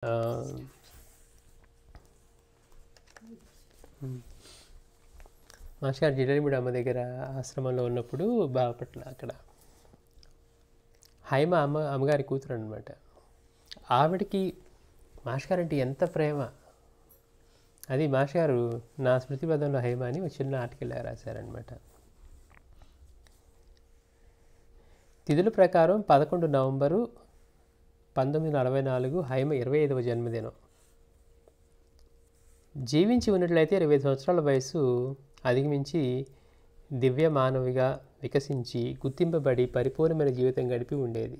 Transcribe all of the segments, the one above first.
ఆహ్, మాస్టర్ గారు జిడేలగూడ అమ్మ దగ్గర ఆశ్రమంలో ఉన్నప్పుడు బాపట్ల అక్కడ హైమ అమ్మగారి కూతురు అనమాట. ఆవిడకి మాస్టర్ గారు అంటే ఎంత ప్రేమ. అది మాస్టర్ గారు నా స్మృతిపథంలో హైమ అని ఒక చిన్న ఆర్టికల్ రాశారనమాట. తిథుల ప్రకారం 11 నవంబరు 1944 హైమ 25వ జన్మదినం. జీవించి ఉన్నట్లయితే 25 సంవత్సరాల వయసు అధిగమించి దివ్య మానవిగా వికసించి గుర్తింపబడి పరిపూర్ణమైన జీవితం గడిపి ఉండేది.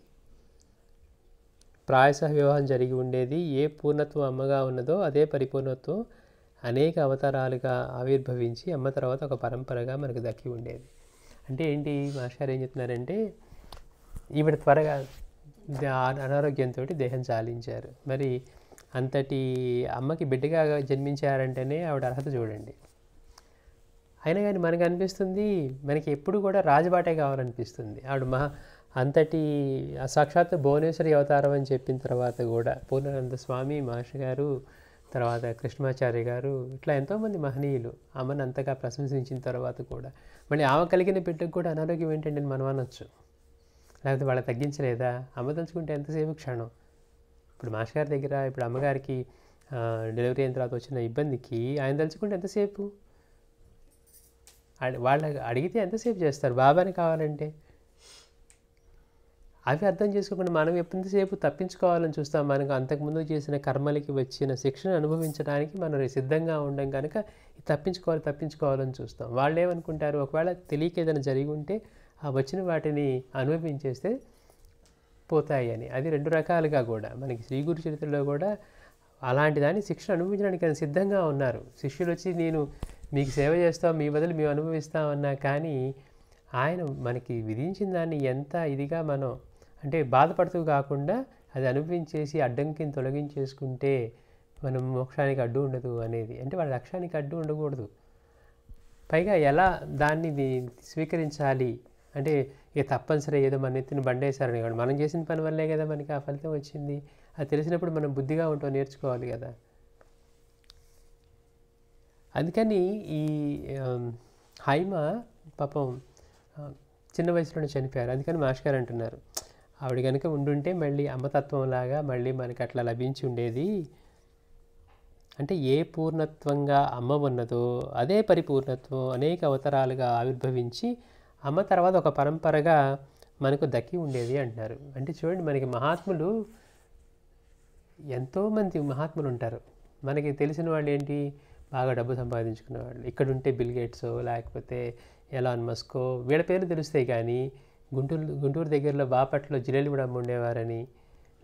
ప్రాయశః వివాహం జరిగి ఉండేది. ఏ పూర్ణత్వం అమ్మగా ఉన్నదో అదే పరిపూర్ణత్వం అనేక అవతారాలుగా ఆవిర్భవించి అమ్మ తర్వాత ఒక పరంపరగా మనకు దక్కి ఉండేది. అంటే ఏంటి మాస్టర్ ఏం చెప్తున్నారంటే, ఈవిడ త్వరగా అనారోగ్యంతో దేహం చాలించారు. మరి అంతటి అమ్మకి బిడ్డగా జన్మించారంటేనే ఆవిడ అర్హత చూడండి. అయినా కానీ మనకు అనిపిస్తుంది, మనకి ఎప్పుడు కూడా రాజబాటే కావాలనిపిస్తుంది. ఆవిడ అంతటి సాక్షాత్ భువనేశ్వరి అవతారం అని చెప్పిన తర్వాత కూడా పూర్ణానంద స్వామి మాస్టర్ గారు, తర్వాత కృష్ణమాచార్య గారు, ఇట్లా ఎంతోమంది మహనీయులు అమ్మని అంతగా ప్రశంసించిన తర్వాత కూడా మళ్ళీ ఆమె కలిగిన బిడ్డకు కూడా అనారోగ్యం ఏంటంటే మనం అనొచ్చు. లేకపోతే వాళ్ళకి తగ్గించలేదా? అమ్మ తలుచుకుంటే ఎంతసేపు క్షణం. ఇప్పుడు మాస్టర్ గారి దగ్గర ఇప్పుడు అమ్మగారికి డెలివరీ అయిన తర్వాత వచ్చిన ఇబ్బందికి ఆయన తలుచుకుంటే ఎంతసేపు, వాళ్ళకి అడిగితే ఎంతసేపు చేస్తారు బాబాని కావాలంటే. అవి అర్థం చేసుకోకుండా మనం ఎంతసేపు తప్పించుకోవాలని చూస్తాం. మనకు అంతకుముందు చేసిన కర్మలకి వచ్చిన శిక్షను అనుభవించడానికి మనం సిద్ధంగా ఉండం కనుక తప్పించుకోవాలని చూస్తాం. వాళ్ళు ఏమనుకుంటారు, ఒకవేళ తెలియక ఏదైనా జరిగి ఉంటే ఆ వచ్చిన వాటిని అనుభవించేస్తే పోతాయి అని. అది రెండు రకాలుగా కూడా మనకి శ్రీ గురు చరిత్రలో కూడా అలాంటి దాన్ని శిక్షణ అనుభవించడానికి ఆయన సిద్ధంగా ఉన్నారు. శిష్యులు వచ్చి నేను మీకు సేవ చేస్తాం, మీ బదులు మేము అనుభవిస్తామన్నా కానీ ఆయన మనకి విధించిన దాన్ని ఎంత ఇదిగా మనం అంటే బాధపడుతూ కాకుండా అది అనుభవించేసి అడ్డంకిని తొలగించేసుకుంటే మనం మోక్షానికి అడ్డు ఉండదు అనేది. అంటే వాళ్ళ లక్ష్యానికి అడ్డు ఉండకూడదు. పైగా ఎలా దాన్ని స్వీకరించాలి అంటే ఇక తప్పనిసరి ఏదో మన ఎత్తుని బండేశారని కాదు, మనం చేసిన పని వల్లే కదా మనకి ఆ ఫలితం వచ్చింది. అది తెలిసినప్పుడు మనం బుద్ధిగా ఉంటాం, నేర్చుకోవాలి కదా. అందుకని ఈ హైమ పాపం చిన్న వయసులోనే చనిపోయారు. అందుకని మాస్టర్ గారు అంటున్నారు, ఆవిడ కనుక ఉండుంటే మళ్ళీ అమ్మతత్వంలాగా మళ్ళీ మనకి అట్లా లభించి ఉండేది. అంటే ఏ పూర్ణత్వంగా అమ్మ ఉన్నదో అదే పరిపూర్ణత్వం అనేక అవతారాలుగా ఆవిర్భవించి అమ్మ తర్వాత ఒక పరంపరగా మనకు దక్కి ఉండేది అంటున్నారు. అంటే చూడండి, మనకి మహాత్ములు ఎంతోమంది మహాత్ములు ఉంటారు. మనకి తెలిసిన వాళ్ళు ఏంటి, బాగా డబ్బు సంపాదించుకున్న వాళ్ళు. ఇక్కడ ఉంటే బిల్ గేట్సో లేకపోతే ఎలాన్ మస్కో వీళ్ళ పేర్లు తెలుస్తాయి. కానీ గుంటూరు దగ్గరలో బాపట్లో జిడేలగూడ అమ్మ ఉండేవారని,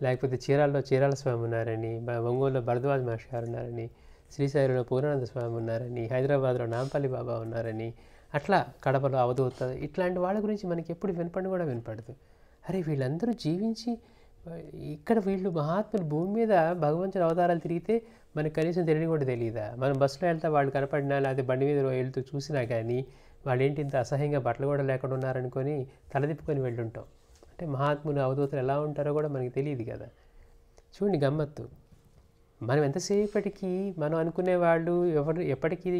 లేకపోతే చీరాల స్వామి ఉన్నారని, ఒంగోలులో భరద్వాజ్ మాస్టర్ గారు ఉన్నారని, శ్రీశైలంలో పూర్ణానంద స్వామి ఉన్నారని, హైదరాబాద్లో నాంపల్లి బాబా ఉన్నారని, అట్లా కడపలో అవధూత, ఇట్లాంటి వాళ్ళ గురించి మనకి ఎప్పుడు వినపడి కూడా వినపడదు. అరే వీళ్ళందరూ జీవించి ఇక్కడ వీళ్ళు మహాత్ములు భూమి మీద భగవంతుని అవతారాలు తిరిగితే మనకు కనీసం తెలియని కూడా తెలియదా? మనం బస్సులో వెళ్తా వాళ్ళు కనపడినా లేకపోతే బండి మీద వెళ్తూ చూసినా కానీ వాళ్ళు ఏంటి ఇంత అసహ్యంగా బట్టలు కూడా లేకుండా ఉన్నారనుకొని తలదిప్పుకొని వెళ్ళుంటాం. అంటే మహాత్ములు అవధూతలు ఎలా ఉంటారో కూడా మనకి తెలియదు కదా. చూడండి గమ్మత్తు, మనం ఎంతసేపటికి మనం అనుకునే వాళ్ళు ఎప్పటికీ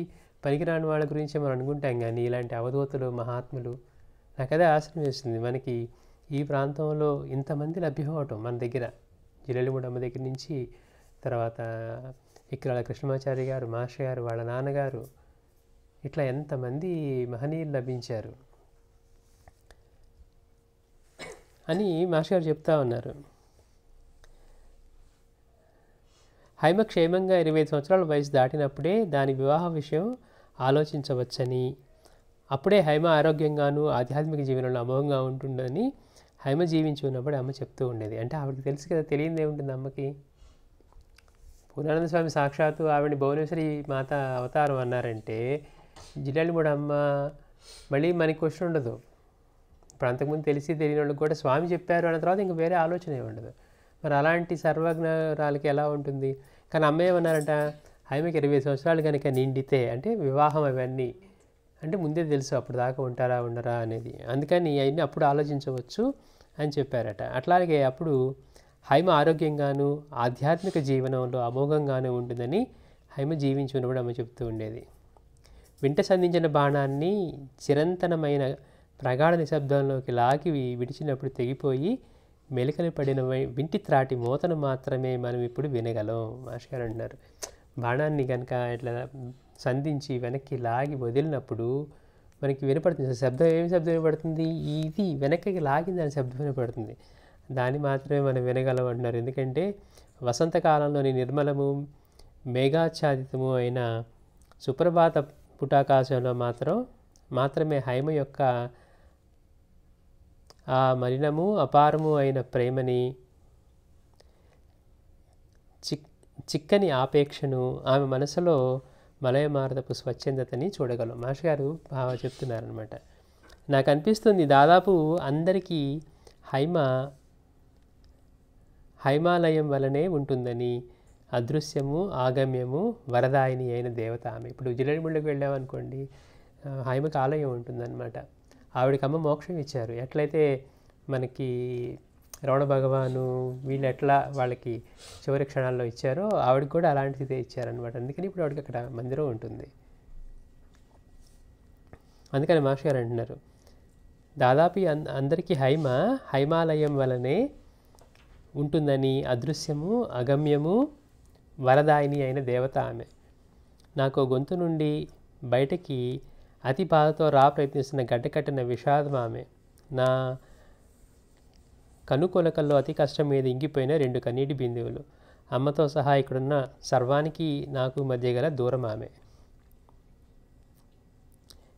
పనికిరాని వాళ్ళ గురించి మనం అనుకుంటాం. కానీ ఇలాంటి అవధూతలు మహాత్ములు నాకు అదే ఆశ్చర్యం వేస్తుంది. మనకి ఈ ప్రాంతంలో ఇంతమంది లభ్యం అవటం మన దగ్గర, జిడేలగూడ అమ్మ దగ్గర నుంచి తర్వాత ఇక్కడ కృష్ణమాచార్య గారు, మాస్టర్ గారు, వాళ్ళ నాన్నగారు, ఇట్లా ఎంతమంది మహనీయులు లభించారు అని మాస్టర్ గారు చెప్తా ఉన్నారు. హైమ క్షేమంగా 25 సంవత్సరాల వయసు దాటినప్పుడే దాని వివాహ విషయం ఆలోచించవచ్చని, అప్పుడే హైమ ఆరోగ్యంగాను ఆధ్యాత్మిక జీవనంలో అమోఘంగా ఉంటుందని హైమ జీవించి ఉన్నప్పుడు అమ్మ చెప్తూ ఉండేది. అంటే ఆవిడకి తెలుసు కదా, తెలియదు ఏముంటుంది అమ్మకి. పూర్ణానంద స్వామి సాక్షాత్తు ఆవిడని భువనేశ్వరి మాత అవతారం అన్నారంటే జిడేలగూడ అమ్మ మళ్ళీ మనకి క్వశ్చన్ ఉండదు. ఇప్పుడు అంతకుముందు తెలియని వాళ్ళకి కూడా స్వామి చెప్పారు అన్న తర్వాత ఇంక వేరే ఆలోచనే ఉండదు. మరి అలాంటి సర్వజ్ఞరాలకి ఎలా ఉంటుంది? కానీ అమ్మ ఏమన్నారంట, హైమకి 25 సంవత్సరాలు కనుక నిండితే అంటే వివాహం అవన్నీ అంటే ముందే తెలుసు అప్పుడు దాకా ఉంటారా ఉండరా అనేది. అందుకని అవన్నీ అప్పుడు ఆలోచించవచ్చు అని చెప్పారట. అట్లాగే అప్పుడు హైమ ఆరోగ్యంగాను ఆధ్యాత్మిక జీవనంలో అమోఘంగాను ఉంటుందని హైమ జీవించి ఉన్నప్పుడు అమ్మ చెప్తూ ఉండేది. వింట సంధించిన బాణాన్ని చిరంతనమైన ప్రగాఢ నిశ్శబ్దంలోకి లాగి విడిచినప్పుడు తెగిపోయి మెలికలు పడిన వింటి త్రాటి మోతను మాత్రమే మనం ఇప్పుడు వినగలం. మాస్టర్ గారు అంటున్నారు, బాణాన్ని కనుక ఇట్లా సంధించి వెనక్కి లాగి వదిలినప్పుడు మనకి వినపడుతుంది శబ్దం. ఏమి శబ్దం వినపడుతుంది? ఇది వెనక్కి లాగింది అని శబ్దం వినపడుతుంది. దాన్ని మాత్రమే మనం వినగలం అంటున్నారు. ఎందుకంటే వసంతకాలంలోని నిర్మలము మేఘాచ్ఛాదితము అయిన సుప్రభాత పుటాకాశంలో మాత్రమే హైమ యొక్క ఆ మలినము అపారము అయిన ప్రేమని, చిక్కని ఆపేక్షను, ఆమె మనసులో మలయమారదపు స్వచ్ఛందతని చూడగలం. మాస్టర్ గారు చెప్తున్నారనమాట. నాకు అనిపిస్తుంది దాదాపు అందరికీ హైమాలయం వలనే ఉంటుందని. అదృశ్యము ఆగమ్యము వరదాయిని అయిన దేవత ఆమె. ఇప్పుడు జిల్లెడిముళ్ళకి వెళ్ళామనుకోండి, హైమకి ఆలయం ఉంటుందన్నమాట. ఆవిడకి అమ్మ మోక్షం ఇచ్చారు. ఎట్లయితే మనకి రమణ భగవాను వీళ్ళు ఎట్లా వాళ్ళకి చివరి క్షణాల్లో ఇచ్చారో ఆవిడకి కూడా అలాంటిదే ఇచ్చారనమాట. అందుకని ఇప్పుడు ఆవిడకి అక్కడ మందిరం ఉంటుంది. అందుకని మాస్టర్ గారు అంటున్నారు, దాదాపు అందరికీ హైమాలయం వలనే ఉంటుందని. అదృశ్యము అగమ్యము వరదాయిని అయిన దేవత ఆమె. నాకు గొంతు నుండి బయటకి అతి బాధతో ప్రయత్నిస్తున్న గడ్డకట్టిన విషాదం ఆమె. నా కనుకొలకల్లో అతి కష్టం మీద ఇంకిపోయిన 2 కన్నీటి బిందువులు. అమ్మతో సహా ఇక్కడున్న సర్వానికి నాకు మధ్య గల దూరం ఆమె.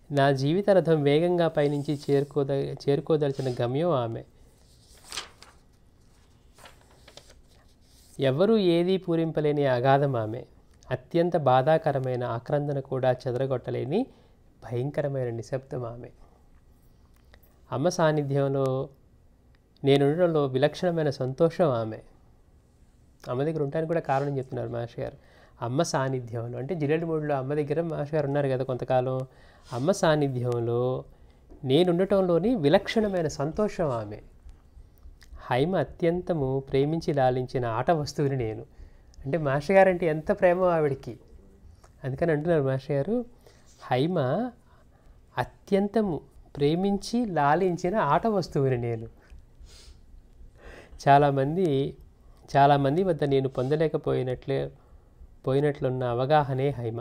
నా జీవిత రథం వేగంగా పయనించి చేరుకోదలిచిన గమ్యం ఆమె. ఎవరూ ఏదీ పూరింపలేని అగాధం ఆమె. అత్యంత బాధాకరమైన ఆక్రందన కూడా చెదరగొట్టలేని భయంకరమైన నిశ్శబ్దం ఆమె. అమ్మ సాన్నిధ్యంలో నేనుండడంలో విలక్షణమైన సంతోషం ఆమె. అమ్మ దగ్గర ఉండడానికి కూడా కారణం చెప్తున్నారు మాస్టర్ గారు. అమ్మ సాన్నిధ్యంలో అంటే జిల్లెడిమూడిలో అమ్మ దగ్గర మాస్టర్ గారు ఉన్నారు కదా కొంతకాలం. అమ్మ సాన్నిధ్యంలో నేనుండటంలోని విలక్షణమైన సంతోషం ఆమె. హైమ అత్యంతము ప్రేమించి లాలించిన ఆట వస్తువుని నేను. అంటే మాస్టర్ గారు అంటే ఎంత ప్రేమ ఆవిడికి. అందుకని అంటున్నారు మాస్టర్ గారు, హైమ అత్యంతము ప్రేమించి లాలించిన ఆట వస్తువుని నేను. చాలామంది వద్ద నేను పోయినట్లున్న అవగాహనే హైమ.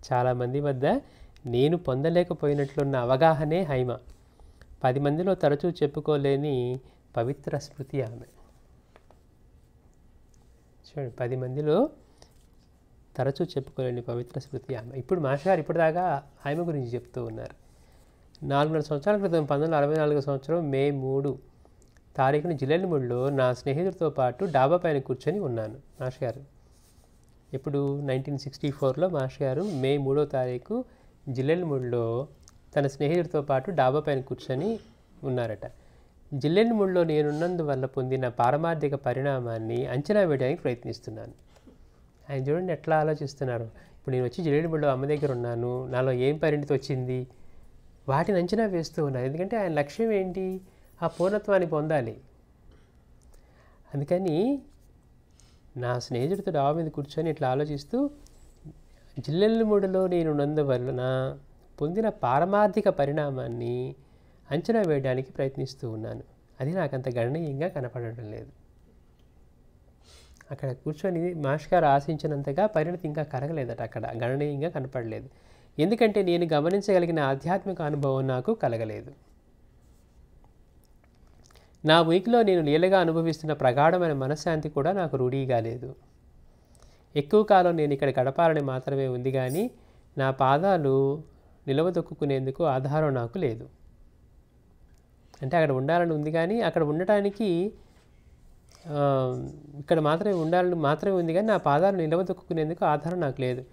చాలామంది వద్ద నేను పొందలేకపోయినట్లున్న అవగాహనే హైమ. 10 మందిలో తరచూ చెప్పుకోలేని పవిత్ర స్మృతి ఆమె. చూడండి, 10 మందిలో తరచూ చెప్పుకోలేని పవిత్ర స్మృతి ఆమె. ఇప్పుడు మాస్టర్ గారు ఇప్పటిదాకా హైమ గురించి చెప్తూ ఉన్నారు. 4 సంవత్సరాల క్రితం 1964 సంవత్సరం మే 3 తారీఖున జిల్లెడిమూడిలో నా స్నేహితుడితో పాటు డాబా పైన కూర్చొని ఉన్నాను. మాస్టర్ గారు ఇప్పుడు 1964లో మాస్టర్ గారు మే 3వ తారీఖు జిల్లెడిమూడిలో తన స్నేహితుడితో పాటు డాబా పైన కూర్చొని ఉన్నారట. జిల్లెడిమూడిలో నేనున్నందువల్ల పొందిన పారమార్థిక పరిణామాన్ని అంచనా వేయడానికి ప్రయత్నిస్తున్నాను. ఆయన చూడండి ఎట్లా ఆలోచిస్తున్నారు. ఇప్పుడు నేను వచ్చి జిల్లెడిమూడిలో అమ్మ దగ్గర ఉన్నాను, నాలో ఏం పరిణితి వచ్చింది, వాటిని అంచనా వేస్తూ ఉన్నాను. ఎందుకంటే ఆయన లక్ష్యం ఏంటి? ఆ పూర్ణత్వాన్ని పొందాలి. అందుకని నా స్నేహితుడితో డాబా మీద కూర్చొని ఇట్లా ఆలోచిస్తూ జిల్లెడిమూడిలో నేనున్నందువలన పొందిన పారమార్థిక పరిణామాన్ని అంచనా వేయడానికి ప్రయత్నిస్తూ ఉన్నాను. అది నాకు అంత గణనీయంగా కనపడటం లేదు. అక్కడ కూర్చొని మాస్టర్ గారు ఆశించినంతగా పరిణతి ఇంకా కలగలేదట, అక్కడ గణనీయంగా కనపడలేదు. ఎందుకంటే నేను గమనించగలిగిన ఆధ్యాత్మిక అనుభవం నాకు కలగలేదు. నా ఉనికిలో నేను లీలగా అనుభవిస్తున్న ప్రగాఢమైన మనశ్శాంతి కూడా నాకు రూఢీగా లేదు. ఎక్కువ కాలం నేను ఇక్కడ గడపాలని మాత్రమే ఉంది, కానీ నా పాదాలు నిలవదొక్కునేందుకు ఆధారం నాకు లేదు. అంటే అక్కడ ఉండాలని ఉంది, కానీ అక్కడ ఉండటానికి ఇక్కడ మాత్రమే ఉంది, కానీ నా పాదాలు నిలవదొక్కునేందుకు ఆధారం నాకు లేదు.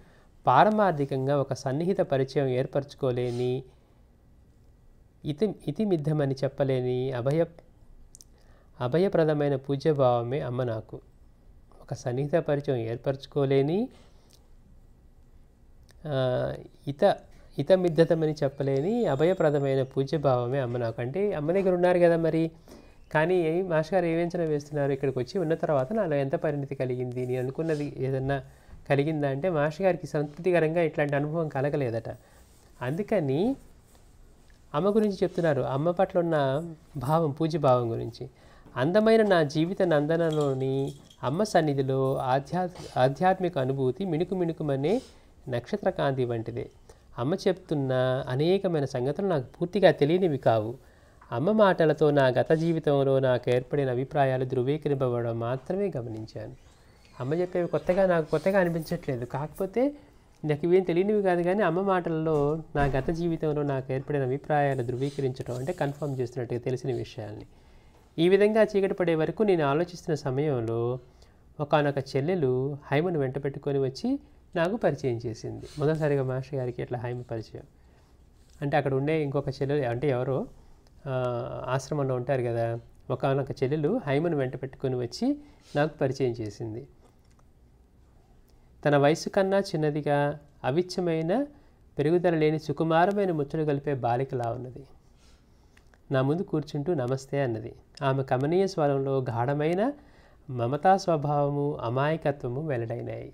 పారమార్థికంగా ఒక సన్నిహిత పరిచయం ఏర్పరచుకోలేని, ఇతిమిద్దమని చెప్పలేని అభయప్రదమైన పూజ్యభావమే అమ్మ నాకు. ఒక సన్నిహిత పరిచయం ఏర్పరచుకోలేని, ఇతమిద్దతమని చెప్పలేని అభయప్రదమైన పూజ్యభావమే అమ్మ నాకు. అంటే అమ్మ దగ్గర ఉన్నారు కదా, మరి కానీ మాస్టర్ గారు ఏం అంచనా వేస్తున్నారు, ఇక్కడికి వచ్చి ఉన్న తర్వాత నాలో ఎంత పరిణితి కలిగింది, నేను అనుకున్నది ఏదన్నా కలిగిందా అంటే మాస్టర్ గారికి సంతృప్తికరంగా ఇట్లాంటి అనుభవం కలగలేదట. అందుకని అమ్మ గురించి చెప్తున్నారు, అమ్మ పట్ల ఉన్న భావం, పూజ్య భావం గురించి. అందమైన నా జీవిత నందనలోని అమ్మ సన్నిధిలో ఆధ్యాత్మిక అనుభూతి మిణుకు మిణుకుమనే నక్షత్రకాంతి వంటిదే. అమ్మ చెప్తున్న అనేకమైన సంగతులు నాకు పూర్తిగా తెలియనివి కావు. అమ్మ మాటలతో నా గత జీవితంలో నాకు ఏర్పడిన అభిప్రాయాలు ధృవీకరింపబడడం మాత్రమే గమనించాను. అమ్మ చెప్పేవి నాకు కొత్తగా అనిపించట్లేదు, కాకపోతే నాకు ఇవేం తెలియనివి కాదు, కానీ అమ్మ మాటల్లో నా గత జీవితంలో నాకు ఏర్పడిన అభిప్రాయాలు ధృవీకరించడం అంటే కన్ఫర్మ్ చేస్తున్నట్టుగా తెలిసిన విషయాల్ని. ఈ విధంగా చీకటి పడే వరకు నేను ఆలోచిస్తున్న సమయంలో ఒకానొక చెల్లెలు హైమను వెంట పెట్టుకొని వచ్చి నాకు పరిచయం చేసింది. మొదటిసారిగా మాస్టర్ గారికి ఇట్లా హైమ పరిచయం. అంటే అక్కడ ఉండే ఇంకొక చెల్లెలు, అంటే ఎవరో ఆశ్రమంలో ఉంటారు కదా, ఒకానొక చెల్లెలు హైమను వెంట పెట్టుకొని వచ్చి నాకు పరిచయం చేసింది. తన వయసు కన్నా చిన్నదిగా, అవిచ్ఛమైన పెరుగుదల లేని సుకుమారమైన ముచ్చట కలిపే బాలికలా ఉన్నది. నా ముందు కూర్చుంటూ నమస్తే అన్నది. ఆమె కమనీయ స్వరంలో గాఢమైన మమతా స్వభావము, అమాయకత్వము వెల్లడైనాయి.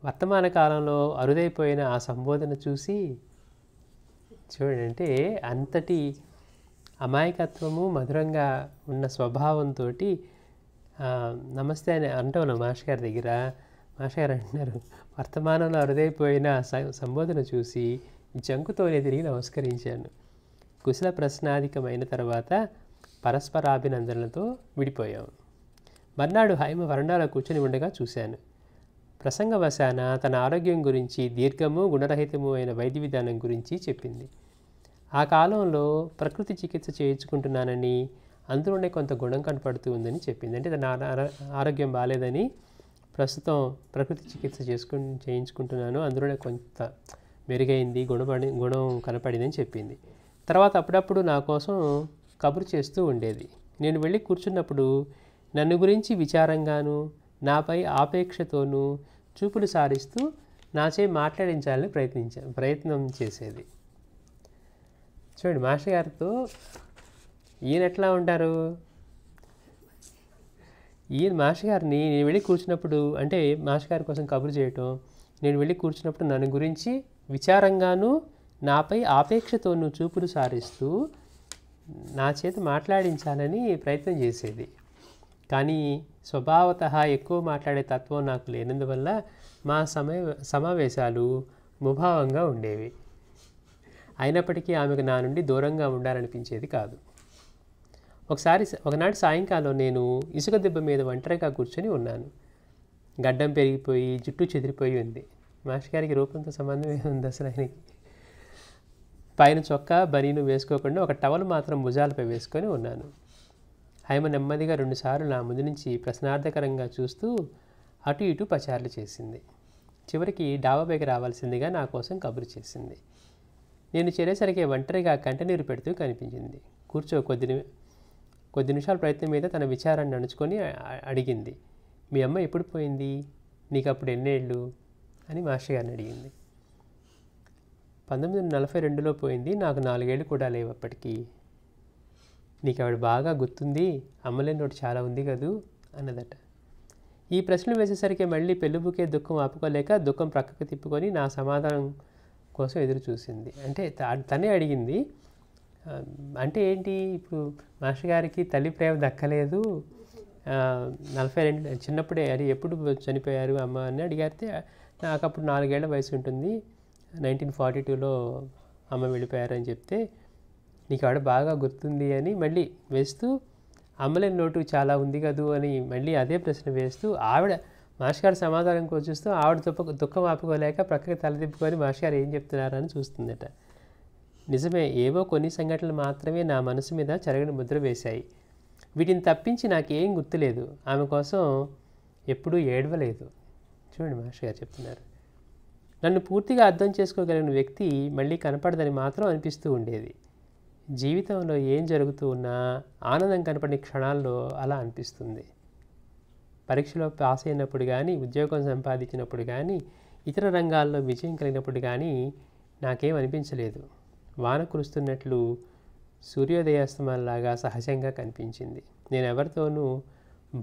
వర్తమాన కాలంలో అరుదైపోయిన ఆ సంబోధన చూసి చూడండి, అంటే అంతటి అమాయకత్వము, మధురంగా ఉన్న స్వభావంతో నమస్తే అని అంటాను మాస్టర్ గారి దగ్గర. మాస్టర్ గారు అంటున్నారు, వర్తమానంలో అరుదైపోయిన సంబోధన చూసి జంకుతోనే తిరిగి నమస్కరించాను. కుశల ప్రశ్నాధికమైన తర్వాత పరస్పరాభినందనలతో విడిపోయాము. మర్నాడు హైమ వరండాలో కూర్చొని ఉండగా చూశాను. ప్రసంగవశాన తన ఆరోగ్యం గురించి, దీర్ఘము గుణరహితము అయిన వైద్య విధానం గురించి చెప్పింది. ఆ కాలంలో ప్రకృతి చికిత్స చేయించుకుంటున్నానని, అందులోనే కొంత గుణం కనపడుతూ ఉందని చెప్పింది. అంటే తన ఆరోగ్యం బాగాలేదని ప్రస్తుతం ప్రకృతి చికిత్స చేయించుకుంటున్నాను, అందులోనే కొంత మెరుగైంది, గుణం కనపడిందని చెప్పింది. తర్వాత అప్పుడప్పుడు నా కోసం కబురు చేస్తూ ఉండేది. నేను వెళ్ళి కూర్చున్నప్పుడు నన్ను గురించి విచారంగాను, నాపై ఆపేక్షతోనూ చూపులు సారిస్తూ నాచే మాట్లాడించాలని ప్రయత్నం చేసేది. చూడండి, మాస్టర్ గారితో ఈయన ఎట్లా ఉంటారు, ఈయన మాస్టర్ గారిని నేను వెళ్ళి కూర్చున్నప్పుడు, అంటే మాస్టర్ గారి కోసం కబురు చేయటం, నేను వెళ్ళి కూర్చున్నప్పుడు నన్ను గురించి విచారంగాను, నాపై ఆపేక్షతోనూ చూపులు సారిస్తూ నా చేత మాట్లాడించాలని ప్రయత్నం చేసేది. కానీ స్వభావతః ఎక్కువ మాట్లాడే తత్వం నాకు లేనందువల్ల మా సమావేశాలు ముభావంగా ఉండేవి. అయినప్పటికీ ఆమెకు నా నుండి దూరంగా ఉండాలనిపించేది కాదు. ఒకనాటి సాయంకాలం నేను ఇసుక దెబ్బ మీద ఒంటరిగా కూర్చొని ఉన్నాను. గడ్డం పెరిగిపోయి, జుట్టు చెదిరిపోయి ఉంది. మాస్టర్ గారికి రూపంతో సంబంధం ఏముంది అసలు ఆయనకి. పైన చొక్కా, బనీను వేసుకోకుండా ఒక టవల్ మాత్రం భుజాలపై వేసుకొని ఉన్నాను. హైమ నెమ్మదిగా 2 సార్లు నా ముందు నుంచి ప్రశ్నార్థకరంగా చూస్తూ అటు ఇటు పచారులు చేసింది. చివరికి డాబాపైకి రావాల్సిందిగా నా కోసం కబురు చేసింది. నేను చేరేసరికి ఒంటరిగా కంటనీరు పెడుతూ కనిపించింది. కూర్చో, కొద్ది నిమిషాల ప్రయత్నం మీద తన విచారాన్ని నడుచుకొని అడిగింది, మీ అమ్మ ఎప్పుడు పోయింది, నీకు అప్పుడు ఎన్నేళ్ళు అని మాస్టర్ గారిని అడిగింది. 1942లో పోయింది, నాకు 4 ఏళ్ళు కూడా లేవు అప్పటికి. నీకు ఆవిడ బాగా గుర్తుంది, అమ్మలేని నోటి చాలా ఉంది కదూ అన్నదట. ఈ ప్రశ్నలు వేసేసరికి మళ్ళీ పెళ్ళిబుకే దుఃఖం ఆపుకోలేక దుఃఖం ప్రక్కకు తిప్పుకొని నా సమాధానం కోసం ఎదురు చూసింది. అంటే తనే అడిగింది, అంటే ఏంటి, ఇప్పుడు మాస్టర్ గారికి తల్లి ప్రేమ దక్కలేదు, 42 చిన్నప్పుడే, అది ఎప్పుడు చనిపోయారు అమ్మ అని అడిగితే నాకు అప్పుడు 4 ఏళ్ల వయసు ఉంటుంది, 1942లో అమ్మ వెళ్ళిపోయారని చెప్తే, నీకు ఆవిడ బాగా గుర్తుంది అని మళ్ళీ వేస్తూ, అమ్మలేని లోటు చాలా ఉంది కదూ అని మళ్ళీ అదే ప్రశ్న వేస్తూ, ఆవిడ మాస్టర్ గారి సమాధానం కోసం చూస్తూ ఆవిడ దుఃఖం ఆపుకోలేక ప్రక్కకి తలదిప్పుకొని మాస్టర్ గారు ఏం చెప్తున్నారని చూస్తుందట. నిజమే, ఏవో కొన్ని సంఘటనలు మాత్రమే నా మనసు మీద చెరగని ముద్ర వేశాయి. వీటిని తప్పించి నాకేం గుర్తులేదు. ఆమె కోసం ఎప్పుడూ ఏడవలేదు. చూడండి, మాస్టర్ గారు చెప్తున్నారు. నన్ను పూర్తిగా అర్థం చేసుకోగలిగిన వ్యక్తి మళ్ళీ కనపడదని మాత్రం అనిపిస్తూ ఉండేది. జీవితంలో ఏం జరుగుతూ ఉన్నా ఆనందం కనపడిన క్షణాల్లో అలా అనిపిస్తుంది. పరీక్షలో పాస్ అయినప్పుడు కానీ, ఉద్యోగం సంపాదించినప్పుడు కానీ, ఇతర రంగాల్లో విజయం కలిగినప్పుడు కానీ నాకేం అనిపించలేదు. వాన కురుస్తున్నట్లు సూర్యోదయాస్తమానలాగా సహజంగా కనిపించింది. నేను ఎవరితోనూ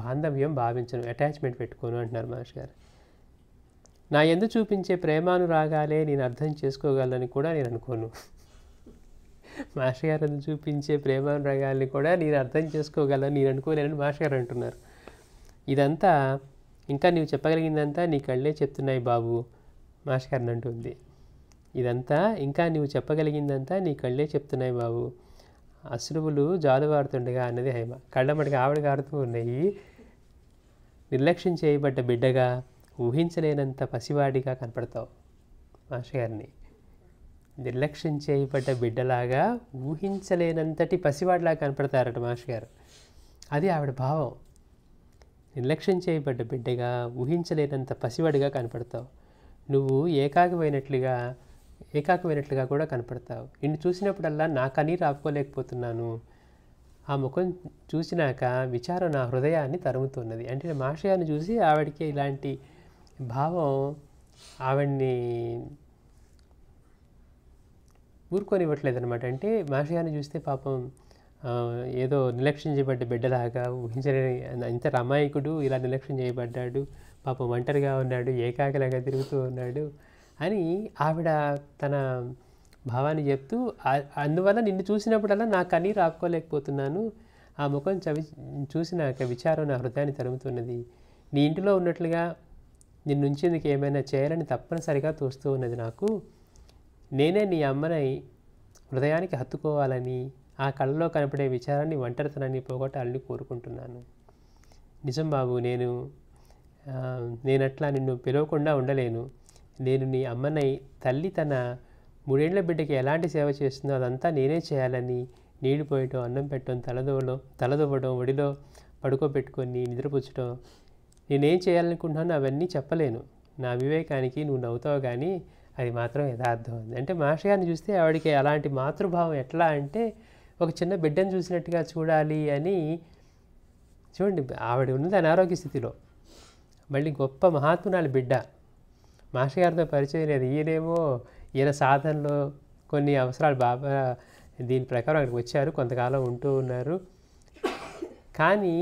బాంధవ్యం భావించను, అటాచ్మెంట్ పెట్టుకోను అంటున్నారు మాస్టర్ గారు. నా యందు చూపించే ప్రేమానురాగాలే నేను అర్థం చేసుకోగలనని కూడా నేను అనుకోను. మాస్టర్ గారు చూపించే ప్రేమానురాగాల్ని కూడా నేను అర్థం చేసుకోగలను నేను అనుకోలేనని మాస్టర్ గారు అంటున్నారు. ఇదంతా ఇంకా నీవు చెప్పగలిగిందంతా నీ కళ్ళే చెప్తున్నాయి బాబు, మాస్టర్ గారిని అంటుంది. ఇదంతా ఇంకా నీవు చెప్పగలిగిందంతా నీ కళ్ళే చెప్తున్నాయి బాబు, అశ్రువులు జాలువారుతుండగా అన్నది హైమ. కళ్ళ మటుకు ఆవిడ కారుతూ ఉన్నాయి. నిర్లక్ష్యం చేయబడ్డ బిడ్డగా, ఊహించలేనంత పసివాడిగా కనపడతావు మాస్టర్ గారిని. నిర్లక్ష్యం చేయబడ్డ బిడ్డలాగా ఊహించలేనంతటి పసివాడిలాగా కనపడతారట మాస్టర్ గారు. అది ఆవిడ భావం. నిర్లక్ష్యం చేయబడ్డ బిడ్డగా, ఊహించలేనంత పసివాడిగా కనపడతావు. నువ్వు ఏకాకమైనట్లుగా కూడా కనపడతావు. నిన్ను చూసినప్పుడల్లా నా కన్నీరు ఆపుకోలేకపోతున్నాను. ఆ ముఖం చూసినాక విచారం నా హృదయాన్ని తరుముతున్నది. అంటే మాస్టర్ గారిని చూసి ఆవిడకి ఇలాంటి భావం ఆవిడ్ని ఊరుకొనివ్వట్లేదు అనమాట. అంటే మాస్టర్ గారిని చూస్తే పాపం ఏదో నిర్లక్ష్యం చేయబడ్డ బిడ్డలాగా ఊహించలేని, ఇంత అమాయకుడు ఇలా నిర్లక్ష్యం చేయబడ్డాడు, పాపం ఒంటరిగా ఉన్నాడు, ఏకాకిలాగా తిరుగుతూ ఉన్నాడు అని ఆవిడ తన భావాన్ని చెప్తూ, అందువల్ల నిన్ను చూసినప్పుడల్లా నా కన్నీరు ఆపుకోలేకపోతున్నాను. ఆ ముఖం చూసినాక విచారం నా హృదయాన్ని తరుముతున్నది. నీ ఇంటిలో ఉన్నట్లుగా నిన్నుంచేందుకు ఏమైనా చేయాలని తప్పనిసరిగా తోస్తూ ఉన్నది నాకు. నేనే నీ అమ్మనై హృదయానికి హత్తుకోవాలని, ఆ కళ్ళలో కనపడే విచారాన్ని, ఒంటరితనాన్ని పోగొట్టాలని కోరుకుంటున్నాను. నిజం బాబు, నేనట్లా నిన్ను పిలవకుండా ఉండలేను. నేను నీ అమ్మనై, తల్లి తన 3 ఏళ్ల బిడ్డకి ఎలాంటి సేవ చేస్తుందో అదంతా నేనే చేయాలని, నీళ్లు పోయటం, అన్నం పెట్టడం, తలదువ్వడం, ఒడిలో పడుకోబెట్టుకొని నిద్రపుచ్చటం, నేనేం చేయాలనుకుంటున్నానో అవన్నీ చెప్పలేను. నా వివేకానికి నువ్వు నవ్వుతావు కానీ అది మాత్రం యథార్థం ఉంది. అంటే మాస్టర్ గారిని చూస్తే ఆవిడకి అలాంటి మాతృభావం ఎట్లా అంటే ఒక చిన్న బిడ్డను చూసినట్టుగా చూడాలి అని. చూడండి, ఆవిడ ఉన్నది అనారోగ్య స్థితిలో, మళ్ళీ గొప్ప మహాత్మురాలి బిడ్డ. మాస్టర్ గారితో పరిచయం లేదు. ఈయన సాధనలో కొన్ని అవసరాలు బాబా దీని ప్రకారం అక్కడికి వచ్చారు, కొంతకాలం ఉంటూ ఉన్నారు. కానీ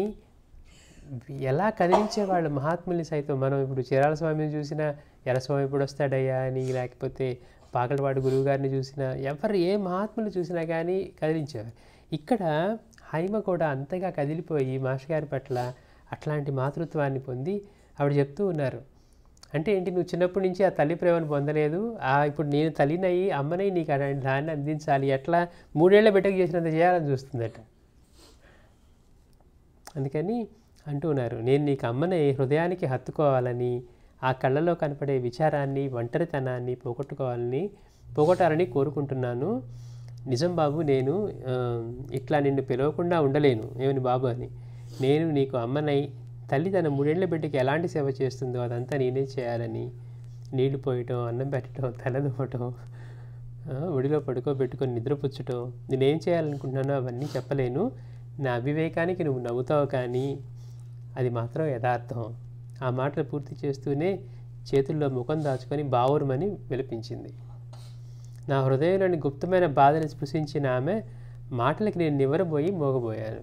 ఎలా కదిలించేవాళ్ళు మహాత్ముల్ని సైతం. మనం ఇప్పుడు చీరాల స్వామిని చూసినా ఎర్రస్వామి ఇప్పుడు వస్తాడయ్యా అని, లేకపోతే పాకలవాడు గురువు గారిని చూసినా, ఏ మహాత్ములు చూసినా కానీ కదిలించేవారు. ఇక్కడ హైమ కూడా అంతగా కదిలిపోయి మాస్టర్ గారి పట్ల అట్లాంటి మాతృత్వాన్ని పొంది ఆవిడ చెప్తూ ఉన్నారు. అంటే ఏంటి, నువ్వు చిన్నప్పటి నుంచి ఆ తల్లి ప్రేమను పొందలేదు, ఇప్పుడు నేను తల్లినయ్యి అమ్మనై నీకు అలాంటి దాన్ని అందించాలి, ఎట్లా 3 ఏళ్ల బిడ్డకు చేసినంత చేయాలని చూస్తుందట. అందుకని అంటూ ఉన్నారు, నేను నీకు అమ్మనై హృదయానికి హత్తుకోవాలని, ఆ కళ్ళలో కనపడే విచారాన్ని, ఒంటరితనాన్ని పోగొట్టాలని కోరుకుంటున్నాను. నిజం బాబు, నేను ఇట్లా నిన్ను పిలవకుండా ఉండలేను. ఏమని బాబు అని. నేను నీకు అమ్మనై, తల్లి తన 3 ఏళ్ల బిడ్డకి ఎలాంటి సేవ చేస్తుందో అదంతా నేనే చేయాలని, నీళ్లు పోయటం, అన్నం పెట్టడం, తలదువ్వటం, ఒడిలో పడుకోబెట్టుకొని నిద్రపుచ్చటం, నేనేం చేయాలనుకుంటున్నానో అవన్నీ చెప్పలేను. నా అవివేకానికి నువ్వు నవ్వుతావు కానీ అది మాత్రం యథార్థం. ఆ మాటలు పూర్తి చేస్తూనే చేతుల్లో ముఖం దాచుకొని బావురమని విలపించింది. నా హృదయంలోని గుప్తమైన బాధని స్పృశించిన ఆమె మాటలకి నేను నివ్వరబోయి మోగబోయాను.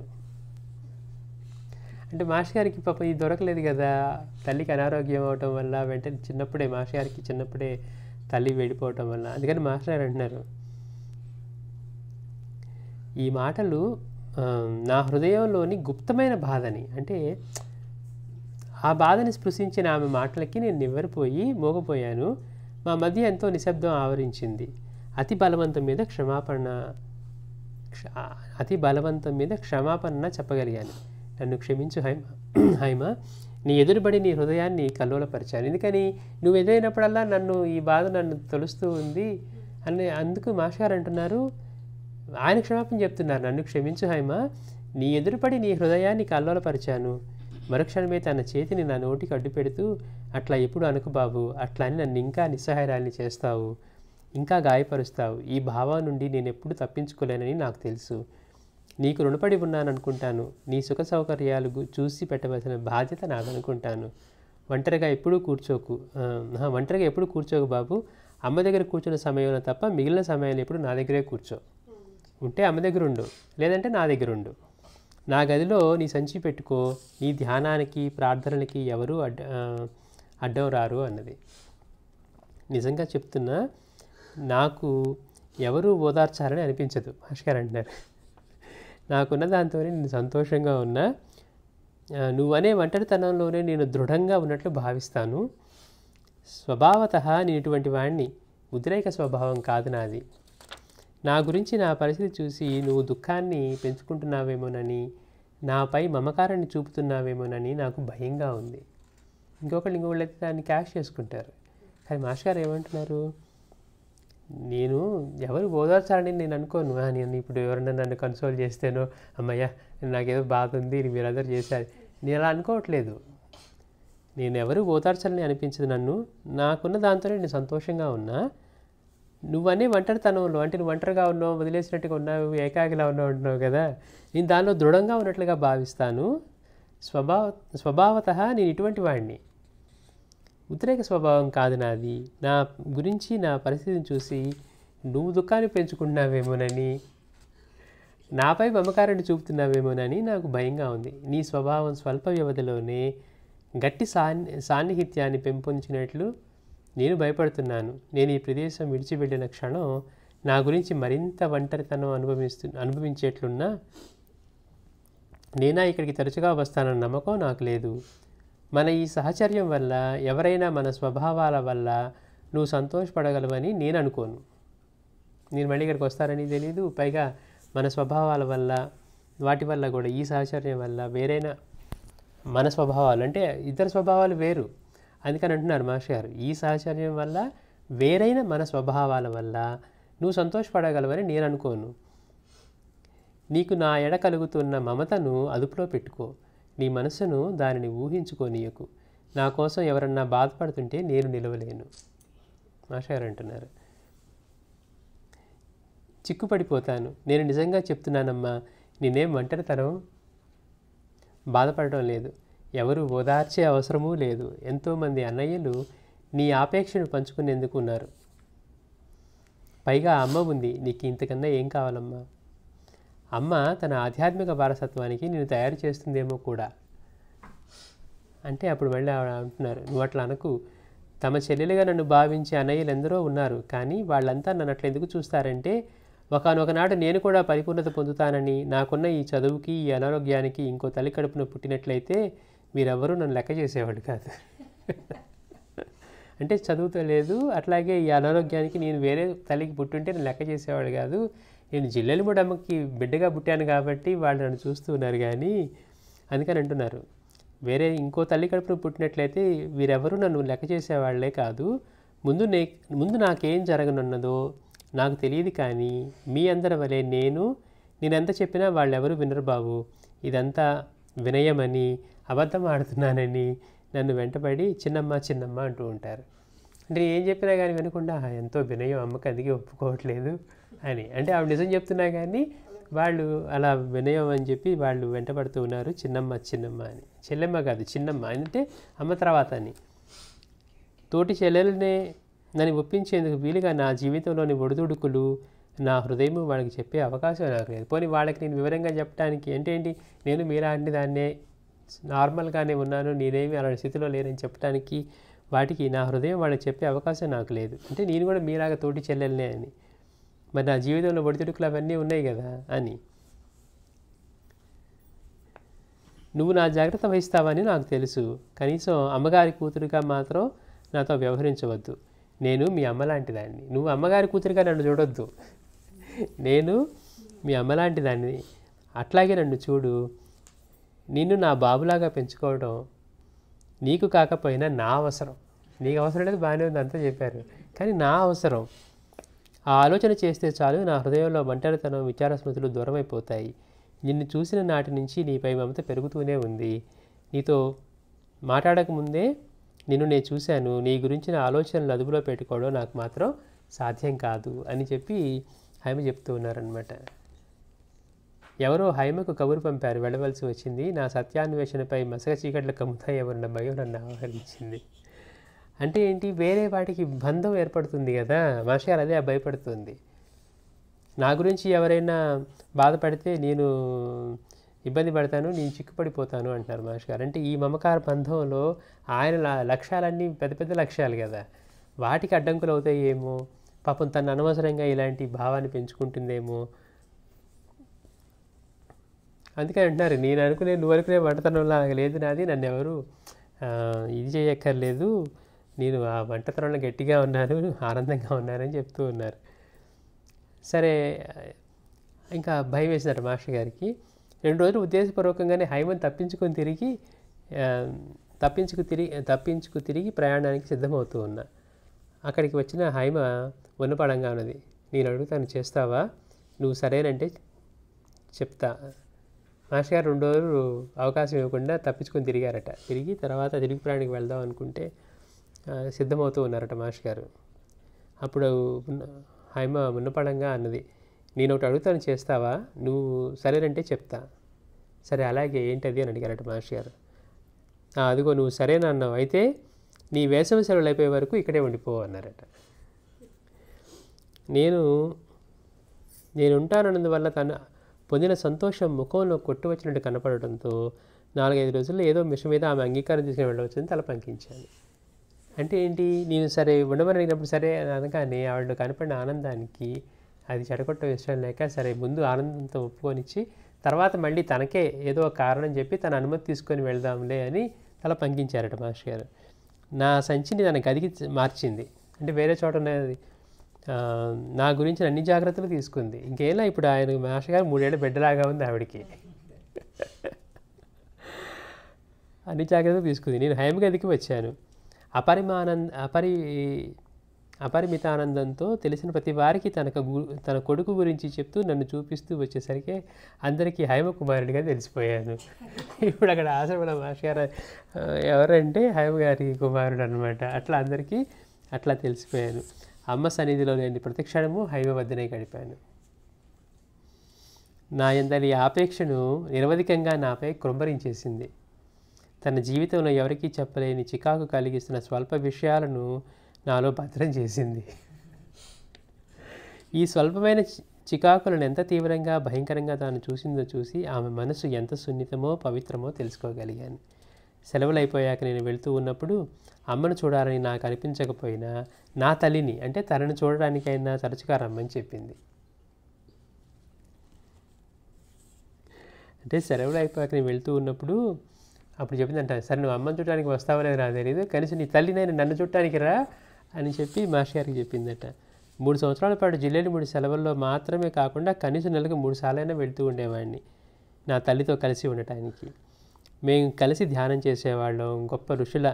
అంటే మాస్టర్ గారికి పాపం ఇది దొరకలేదు కదా, తల్లికి అనారోగ్యం అవటం వల్ల వెంటనే మాస్టర్ గారికి చిన్నప్పుడే తల్లి వెళ్ళిపోవటం వల్ల. అందుకని మాస్టర్ గారు అంటున్నారు, ఈ మాటలు నా హృదయంలోని గుప్తమైన బాధని, అంటే ఆ బాధని స్పృశించిన ఆమె మాటలకి నేను నివ్వెరపోయి మోగపోయాను. మా మధ్య ఎంతో నిశ్శబ్దం ఆవరించింది. అతి బలవంతం మీద క్షమాపణ చెప్పగలిగాను. నన్ను క్షమించు హైమ, నీ ఎదురుబడి నీ హృదయాన్ని కల్లోలపరిచాను. ఎందుకని నువ్వు ఎదురైనప్పుడల్లా ఈ బాధ నన్ను తొలుస్తూ ఉంది అని. అందుకు మాస్టర్ గారు అంటున్నారు, ఆయన క్షమాపణ చెప్తున్నారు, నన్ను క్షమించు హైమ, నీ ఎదురుపడి నీ హృదయాన్ని కల్లోలపరిచాను. మరుక్షణమే తన చేతిని నా నోటికి అడ్డు పెడుతూ, అట్లా ఎప్పుడు అనుకు బాబు, అట్లా అని నన్ను ఇంకా నిస్సహాయాన్ని చేస్తావు, ఇంకా గాయపరుస్తావు. ఈ భావం నుండి నేను ఎప్పుడు తప్పించుకోలేనని నాకు తెలుసు. నీకు రుణపడి ఉన్నాననుకుంటాను. నీ సుఖ సౌకర్యాలు చూసి పెట్టవలసిన బాధ్యత నాదనుకుంటాను. ఒంటరిగా ఎప్పుడూ కూర్చోకు బాబు. అమ్మ దగ్గర కూర్చున్న సమయంలో తప్ప మిగిలిన సమయాలు ఎప్పుడు నా దగ్గరే కూర్చో. ఉంటే అమ్మ దగ్గర ఉండు, లేదంటే నా దగ్గర ఉండు. నా గదిలో నీ సంచి పెట్టుకో, నీ ధ్యానానికి ప్రార్థనలకి ఎవరు అడ్డం రారు అన్నది. నిజంగా చెప్తున్నా, నాకు ఎవరు ఓదార్చాలని అనిపించదు. భాస్కర్ అంటున్నారు, నాకున్న దాంతోనే నేను సంతోషంగా ఉన్నా. నువ్వనే ఒంటరితనంలోనే నేను దృఢంగా ఉన్నట్లు భావిస్తాను. స్వభావత నేను ఇటువంటి వాడిని, ఉద్రేక స్వభావం కాదు నాది. నా గురించి నా పరిస్థితి చూసి నువ్వు దుఃఖాన్ని పెంచుకుంటున్నావేమోనని, నాపై మమకారాన్ని చూపుతున్నావేమోనని నాకు భయంగా ఉంది. ఇంకొకళ్ళు అయితే దాన్ని క్యాష్ చేసుకుంటారు. కానీ మాస్టర్ గారు ఏమంటున్నారు, నేను ఎవరు ఓదార్చాలని నేను అనుకోను. నేను ఇప్పుడు ఎవరైనా నన్ను కన్సోల్ చేస్తేనో, అమ్మయ్య నాకేదో బాధ ఉంది మీరందరూ చేశారు, నేను అలా అనుకోవట్లేదు. నేను ఎవరు ఓదార్చాలని అనిపించదు నన్ను. నాకున్న దాంతోనే నేను సంతోషంగా ఉన్నా. నువ్వనే ఒంటరితనంలో, అంటే నువ్వు ఒంటరిగా ఉన్నావు, వదిలేసినట్టుగా ఉన్నావు, ఏకాకిలా ఉన్నావు అంటున్నావు కదా, నేను దానిలో దృఢంగా ఉన్నట్లుగా భావిస్తాను. స్వభావత నేను ఇటువంటి వాడిని, ఉద్రేక స్వభావం కాదు నాది. నా గురించి నా పరిస్థితిని చూసి నువ్వు దుఃఖాన్ని పెంచుకుంటున్నావేమోనని, నాపై మమకారాన్ని చూపుతున్నావేమోనని నాకు భయంగా ఉంది. నీ స్వభావం స్వల్ప వ్యవధిలోనే గట్టి సాన్నిహిత్యాన్ని పెంపొందించినట్లు నేను భయపడుతున్నాను. నేను ఈ ప్రదేశం విడిచి వెళ్ళిన క్షణం నా గురించి మరింత ఒంటరితనం అనుభవించేట్లున్నా నేనా ఇక్కడికి తరచుగా వస్తానన్న నమ్మకం నాకు లేదు. మన ఈ సహచర్యం వల్ల ఎవరైనా మన స్వభావాల వల్ల నువ్వు సంతోషపడగలవని నేను అనుకోను. నేను మళ్ళీ ఇక్కడికి వస్తారని తెలీదు. పైగా మన స్వభావాల వల్ల, వాటి వల్ల కూడా, ఈ సహచర్యం వల్ల వేరైనా మన స్వభావాలు, అంటే ఇతర స్వభావాలు వేరు, అందుకని అంటున్నారు మాస్టర్ గారు, ఈ సహచర్యం వల్ల వేరైన మన స్వభావాల వల్ల నువ్వు సంతోషపడగలవని నేను అనుకోను. నీకు నా ఎడ కలుగుతున్న మమతను అదుపులో పెట్టుకో. నీ మనసును దానిని ఊహించుకోనీయకు. నా కోసం ఎవరన్నా బాధపడుతుంటే నేను నిలవలేను. మాస్టర్ గారు అంటున్నారు, చిక్కుపడిపోతాను. నేను నిజంగా చెప్తున్నానమ్మా, నేనేం ఒంటరితనం బాధపడటం లేదు. ఎవరు ఓదార్చే అవసరమూ లేదు. ఎంతోమంది అన్నయ్యలు నీ ఆపేక్షను పంచుకునేందుకు ఉన్నారు. పైగా అమ్మ ఉంది, నీకు ఇంతకన్నా ఏం కావాలమ్మా? అమ్మ తన ఆధ్యాత్మిక వారసత్వానికి నేను తయారు చేస్తుందేమో కూడా. అంటే అప్పుడు మళ్ళీ ఆవిడ అంటున్నారు, నువ్వు అట్లా అనకు. తమ చెల్లెలుగా నన్ను భావించే అన్నయ్యలు ఎందరో ఉన్నారు, కానీ వాళ్ళంతా నన్ను అట్లా ఎందుకు చూస్తారంటే, ఒకనొకనాడు నేను కూడా పరిపూర్ణత పొందుతానని, నాకున్న ఈ చదువుకి, ఈ అనారోగ్యానికి ఇంకో తల్లి కడుపున పుట్టినట్లయితే మీరెవ్వరూ నన్ను లెక్క చేసేవాడు కాదు. అంటే చదువుతో లేదు, అట్లాగే ఈ అనారోగ్యానికి నేను వేరే తల్లికి పుట్టుంటే నేను లెక్క చేసేవాడు కాదు. నేను జిల్లెలమూడి అమ్మకి బిడ్డగా పుట్టాను కాబట్టి వాళ్ళు నన్ను చూస్తూ ఉన్నారు. కానీ అందుకని అంటున్నారు, వేరే ఇంకో తల్లి కడుపున పుట్టినట్లయితే వీరెవరూ నన్ను లెక్క చేసేవాళ్లే కాదు. ముందు నాకేం జరగనున్నదో నాకు తెలియదు. కానీ మీ అందరి వలె నేనెంత చెప్పినా వాళ్ళెవరూ వినరు బాబు. ఇదంతా వినయమని, అబద్ధం ఆడుతున్నానని నన్ను వెంటబడి చిన్నమ్మ అంటూ ఉంటారు. అంటే ఏం చెప్పినా కానీ వినకుండా ఎంతో వినయం అమ్మకి, అందుకే ఒప్పుకోవట్లేదు అని. అంటే ఆవిడ నిజం చెప్తున్నా కానీ వాళ్ళు అలా వినయం అని చెప్పి వాళ్ళు వెంటబడుతూ ఉన్నారు. చిన్నమ్మ అని, చెల్లెమ్మ కాదు చిన్నమ్మ అంటే అమ్మ తర్వాత అని. తోటి చెల్లెలనే నన్ను ఒప్పించేందుకు వీలుగా నా జీవితంలోని ఒడిదుడుకులు, నా హృదయము వాళ్ళకి చెప్పే అవకాశం నాకు లేదు. పోనీ వాళ్ళకి నేను వివరంగా చెప్పడానికి ఏంటి, నేను మీలాంటి దాన్నే నార్మల్గానే ఉన్నాను, నేనేమి అలాంటి స్థితిలో లేనని చెప్పడానికి వాటికి నా హృదయం వాళ్ళకి చెప్పే అవకాశం నాకు లేదు. అంటే నేను కూడా మీలాగా తోటి చెల్లెలనే అని. మరి నా జీవితంలో ఒడిదుడుకులు అవన్నీ ఉన్నాయి కదా అని. నువ్వు నా జాగ్రత్త వహిస్తావని నాకు తెలుసు. కనీసం అమ్మగారి కూతురుగా మాత్రం నాతో వ్యవహరించవద్దు. నేను మీ అమ్మ లాంటి దాన్ని. నువ్వు అమ్మగారి కూతురుగా నన్ను చూడొద్దు. నేను మీ అమ్మ లాంటి దాన్ని, అట్లాగే నన్ను చూడు. నిన్ను నా బాబులాగా పెంచుకోవడం నీకు కాకపోయినా నా అవసరం. నీకు అవసరం లేదు, బాగానే ఉంది, అంతా చెప్పారు, కానీ నా అవసరం. ఆ ఆలోచన చేస్తే చాలు నా హృదయంలో ఒంటరితనం, విచార స్మృతులు దూరం అయిపోతాయి. నిన్ను చూసిన నాటి నుంచి నీపై మమత పెరుగుతూనే ఉంది. నీతో మాట్లాడకముందే నిన్ను నేను చూశాను. నీ గురించిన ఆలోచనలు అదుపులో పెట్టుకోవడం నాకు మాత్రం సాధ్యం కాదు అని చెప్పి హైమ చెప్తూ ఉన్నారనమాట. ఎవరో హైమకు కబురు పంపారు, వెళ్ళవలసి వచ్చింది. నా సత్యాన్వేషణపై మసక చీకట్లు కమ్ముతాయేమన్న భయం నన్ను ఆవరించింది. అంటే ఏంటి, వేరే వాటికి బంధం ఏర్పడుతుంది కదా, మాస్టర్ అదే భయపడుతుంది. నా గురించి ఎవరైనా బాధపడితే నేను ఇబ్బంది పడతాను, నేను చిక్కుపడిపోతాను అంటున్నారు మాస్టర్ గారు. అంటే ఈ మమకార బంధంలో ఆయన లక్ష్యాలన్నీ పెద్ద పెద్ద లక్ష్యాలు కదా, వాటికి అడ్డంకులు అవుతాయేమో, పాపం తను అనవసరంగా ఇలాంటి భావాన్ని పెంచుకుంటుందేమో. అందుకని అంటున్నారు, నేను అనుకునే నువ్వు అనుకునే వంటతనంలో లేదు నాది, నన్ను ఎవరు ఇది చేయక్కర్లేదు, నేను ఆ వంటతనంలో గట్టిగా ఉన్నాను, ఆనందంగా ఉన్నానని చెప్తూ ఉన్నారు. సరే, ఇంకా భయం వేసినారు మాస్టర్ గారికి. 2 రోజులు ఉద్దేశపూర్వకంగానే హైమను తప్పించుకు తిరిగి ప్రయాణానికి సిద్ధమవుతూ ఉన్నా. అక్కడికి వచ్చిన హైమ ఉన్నపడంగా ఉన్నది. నేను అడుగుతాను చేస్తావా, నువ్వు సరేనంటే చెప్తా. మాస్టర్ గారు 2 రోజులు అవకాశం ఇవ్వకుండా తప్పించుకొని తిరిగారట. తిరిగి తర్వాత తిరుగు ప్రయాణానికి వెళ్దాం అనుకుంటే సిద్ధమవుతూ ఉన్నారట మాస్టర్ గారు. అప్పుడు హైమ ఉన్నపడంగా అన్నది, నేను ఒకటి అడుగుతాను చేస్తావా, నువ్వు సరేనంటే చెప్తా. సరే అలాగే, ఏంటది అని అడిగారట మాస్టర్ గారు. అదిగో నువ్వు సరేనా అన్నావు, అయితే నీ వేసవి సెలవులు అయిపోయే వరకు ఇక్కడే ఉండిపో అన్నారట. నేను ఉంటానన్నందువల్ల తను పొందిన సంతోషం ముఖంలో కొట్టువచ్చినట్టు కనపడటంతో 4-5 రోజుల్లో ఏదో మిషన్ మీద ఆమె అంగీకారం తీసుకుని వెళ్ళవచ్చని తల పంకించాను. అంటే ఏంటి, నేను సరే ఉండమని అడిగినప్పుడు సరే అనగానే ఆవిడ కనపడిన ఆనందానికి అది చెడగొట్టడం ఇష్టం లేక, సరే ముందు ఆనందంతో ఒప్పుకొనిచ్చి తర్వాత మళ్ళీ తనకే ఏదో ఒక కారణం చెప్పి తన అనుమతి తీసుకొని వెళ్దాంలే అని తల పంకించారట మాస్టర్ గారు. నా సంచిని తన గదికి మార్చింది. అంటే వేరే చోట ఉన్నది, నా గురించి అన్ని జాగ్రత్తలు తీసుకుంది. ఇంకేలా ఇప్పుడు ఆయన మాస్టర్ గారు 3 ఏళ్ళ బిడ్డలాగా ఉంది ఆవిడికి. అన్ని జాగ్రత్తలు తీసుకుంది. నేను హైమ గదికి వచ్చాను. అపరిమిత ఆనందంతో తెలిసిన ప్రతి వారికి తన కొడుకు గురించి చెప్తూ నన్ను చూపిస్తూ వచ్చేసరికి అందరికీ హైమ కుమారుడిగా తెలిసిపోయాను. ఇప్పుడు అక్కడ ఆశ్రమంలో మాస్టర్ గారు ఎవరంటే హైమ గారి కుమారుడు అనమాట. అట్లా అందరికీ అట్లా తెలిసిపోయాను. అమ్మ సన్నిధిలో లేని ప్రతిక్షణము హైమ వద్దనే గడిపాను. నా యందలి ఆపేక్షను నిరవధికంగా నాపై కృంభరించేసింది. తన జీవితంలో ఎవరికీ చెప్పలేని చికాకు కలిగిస్తున్న స్వల్ప విషయాలను నాలో భద్రం చేసింది. ఈ స్వల్పమైన చికాకులను ఎంత తీవ్రంగా భయంకరంగా తాను చూసిందో చూసి ఆమె మనసు ఎంత సున్నితమో పవిత్రమో తెలుసుకోగలిగాను. సెలవులు అయిపోయాక నేను వెళ్తూ ఉన్నప్పుడు అమ్మను చూడాలని నాకు అనిపించకపోయినా నా తల్లిని, అంటే తనను చూడడానికైనా తరచుగా రమ్మని చెప్పింది. అంటే సెలవులు అయిపోయాక నేను వెళ్తూ ఉన్నప్పుడు అప్పుడు చెప్పిందంట, సరే నువ్వు అమ్మని చూడడానికి వస్తావో లేదో నాకు తెలియదు, కనీసం నీ తల్లినైనా నన్ను చూడటానికి రా అని చెప్పి మాస్టర్ గారికి చెప్పిందట. 3 సంవత్సరాల పాటు జిల్లేలు 3 సెలవుల్లో మాత్రమే కాకుండా కనీసం నెలకు 3 సార్లైనా వెళ్తూ ఉండేవాడిని నా తల్లితో కలిసి ఉండటానికి. మేము కలిసి ధ్యానం చేసేవాళ్ళం. గొప్ప ఋషుల